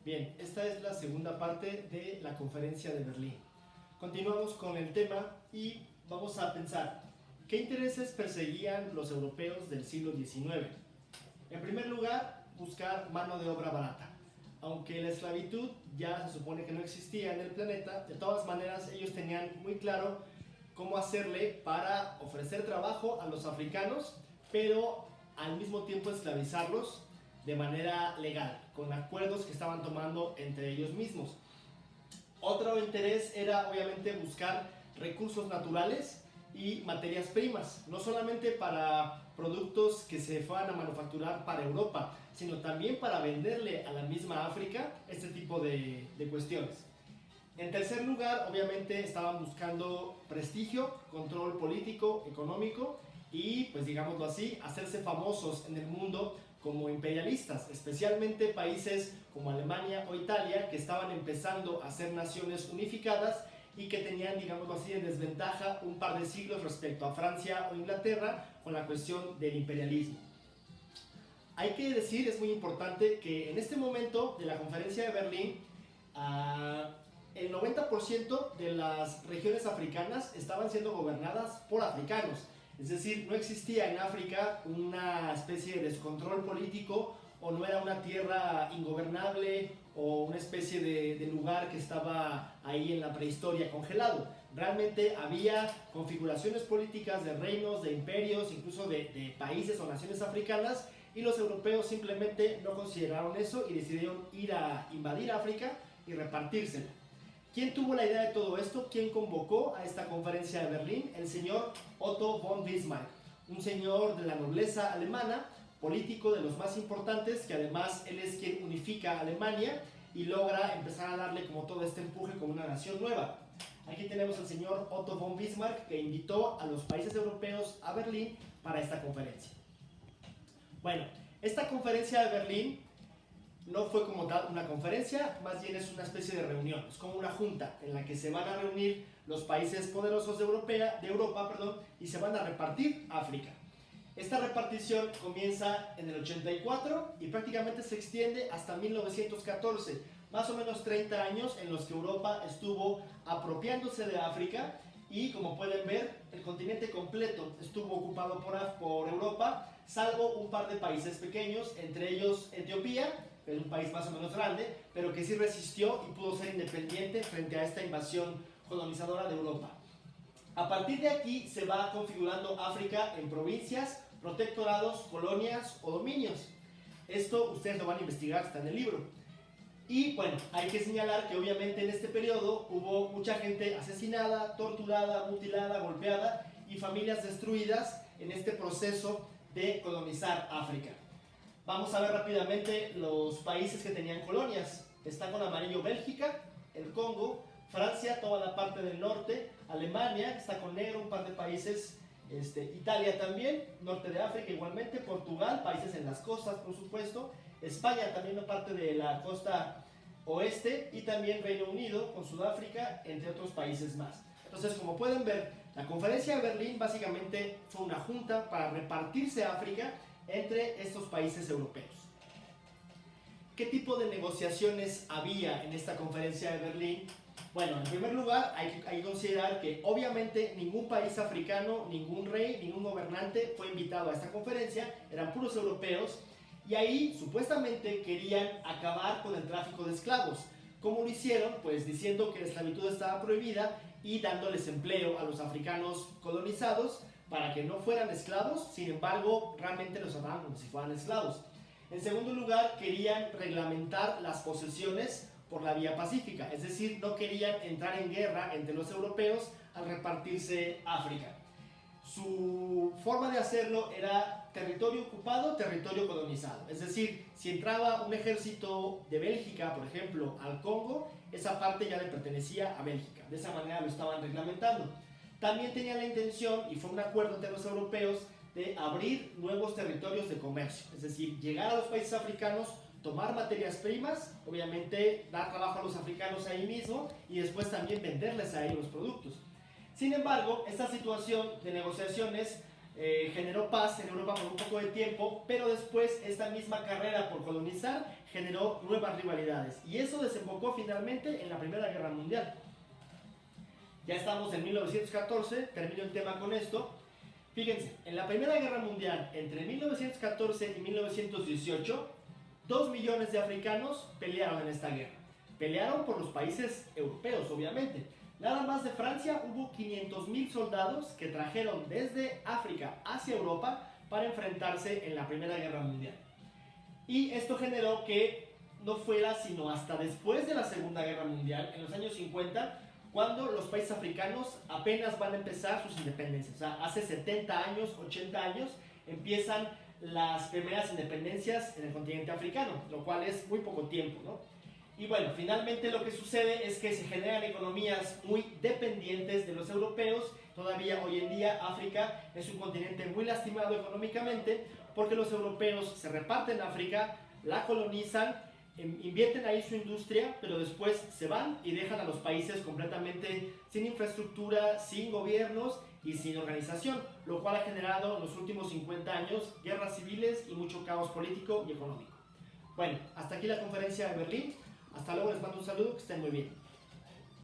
Bien, esta es la segunda parte de la conferencia de Berlín. Continuamos con el tema y vamos a pensar, ¿qué intereses perseguían los europeos del siglo XIX? En primer lugar, buscar mano de obra barata. Aunque la esclavitud ya se supone que no existía en el planeta, de todas maneras ellos tenían muy claro cómo hacerle para ofrecer trabajo a los africanos, pero al mismo tiempo esclavizarlos de manera legal, con acuerdos que estaban tomando entre ellos mismos. Otro interés era obviamente buscar recursos naturales y materias primas, no solamente para productos que se fueran a manufacturar para Europa, sino también para venderle a la misma África este tipo de cuestiones. En tercer lugar, obviamente estaban buscando prestigio, control político, económico y, pues digámoslo así, hacerse famosos en el mundo como imperialistas, especialmente países como Alemania o Italia, que estaban empezando a ser naciones unificadas y que tenían, digámoslo así, en desventaja un par de siglos respecto a Francia o Inglaterra con la cuestión del imperialismo. Hay que decir, es muy importante, que en este momento de la conferencia de Berlín, el 90% de las regiones africanas estaban siendo gobernadas por africanos. Es decir, no existía en África una especie de descontrol político, o no era una tierra ingobernable o una especie de lugar que estaba ahí en la prehistoria congelado. Realmente había configuraciones políticas de reinos, de imperios, incluso de países o naciones africanas, y los europeos simplemente no consideraron eso y decidieron ir a invadir África y repartírsela. ¿Quién tuvo la idea de todo esto? ¿Quién convocó a esta conferencia de Berlín? El señor Otto von Bismarck, un señor de la nobleza alemana, político de los más importantes, que además él es quien unifica a Alemania y logra empezar a darle como todo este empuje como una nación nueva. Aquí tenemos al señor Otto von Bismarck, que invitó a los países europeos a Berlín para esta conferencia. Bueno, esta conferencia de Berlín no fue como tal una conferencia, más bien es una especie de reunión, es como una junta en la que se van a reunir los países poderosos de Europa, y se van a repartir África. Esta repartición comienza en el 84 y prácticamente se extiende hasta 1914, más o menos 30 años en los que Europa estuvo apropiándose de África, y como pueden ver, el continente completo estuvo ocupado por Europa, salvo un par de países pequeños, entre ellos Etiopía, que es un país más o menos grande, pero que sí resistió y pudo ser independiente frente a esta invasión colonizadora de Europa. A partir de aquí se va configurando África en provincias, protectorados, colonias o dominios. Esto ustedes lo van a investigar, está en el libro. Y bueno, hay que señalar que obviamente en este periodo hubo mucha gente asesinada, torturada, mutilada, golpeada y familias destruidas en este proceso de colonizar África. Vamos a ver rápidamente los países que tenían colonias. Está con amarillo Bélgica, el Congo, Francia, toda la parte del norte, Alemania, está con negro un par de países, Italia también, norte de África igualmente, Portugal, países en las costas por supuesto, España también una parte de la costa oeste, y también Reino Unido con Sudáfrica, entre otros países más. Entonces, como pueden ver, la conferencia de Berlín básicamente fue una junta para repartirse África entre estos países europeos. ¿Qué tipo de negociaciones había en esta conferencia de Berlín? Bueno, en primer lugar hay que considerar que obviamente ningún país africano, ningún rey, ningún gobernante fue invitado a esta conferencia, eran puros europeos, y ahí supuestamente querían acabar con el tráfico de esclavos. ¿Cómo lo hicieron? Pues diciendo que la esclavitud estaba prohibida y dándoles empleo a los africanos colonizados para que no fueran esclavos, sin embargo realmente los trataban como si fueran esclavos. En segundo lugar, querían reglamentar las posesiones por la vía pacífica, es decir, no querían entrar en guerra entre los europeos al repartirse África. Su forma de hacerlo era territorio ocupado, territorio colonizado. Es decir, si entraba un ejército de Bélgica, por ejemplo, al Congo, esa parte ya le pertenecía a Bélgica. De esa manera lo estaban reglamentando. También tenían la intención, y fue un acuerdo entre los europeos, de abrir nuevos territorios de comercio. Es decir, llegar a los países africanos, tomar materias primas, obviamente dar trabajo a los africanos ahí mismo, y después también venderles a ellos los productos. Sin embargo, esta situación de negociaciones generó paz en Europa por un poco de tiempo, pero después esta misma carrera por colonizar generó nuevas rivalidades y eso desembocó finalmente en la Primera Guerra Mundial. Ya estamos en 1914, termino el tema con esto. Fíjense, en la Primera Guerra Mundial, entre 1914 y 1918, 2 millones de africanos pelearon en esta guerra. Pelearon por los países europeos, obviamente. Nada más de Francia hubo 500.000 soldados que trajeron desde África hacia Europa para enfrentarse en la Primera Guerra Mundial. Y esto generó que no fuera sino hasta después de la Segunda Guerra Mundial, en los años 50, cuando los países africanos apenas van a empezar sus independencias. O sea, hace 70 años, 80 años, empiezan las primeras independencias en el continente africano, lo cual es muy poco tiempo, ¿no? Y bueno, finalmente lo que sucede es que se generan economías muy dependientes de los europeos. Todavía hoy en día África es un continente muy lastimado económicamente porque los europeos se reparten África, la colonizan, invierten ahí su industria, pero después se van y dejan a los países completamente sin infraestructura, sin gobiernos y sin organización, lo cual ha generado en los últimos 50 años guerras civiles y mucho caos político y económico. Bueno, hasta aquí la conferencia de Berlín. Hasta luego, les mando un saludo, que estén muy bien.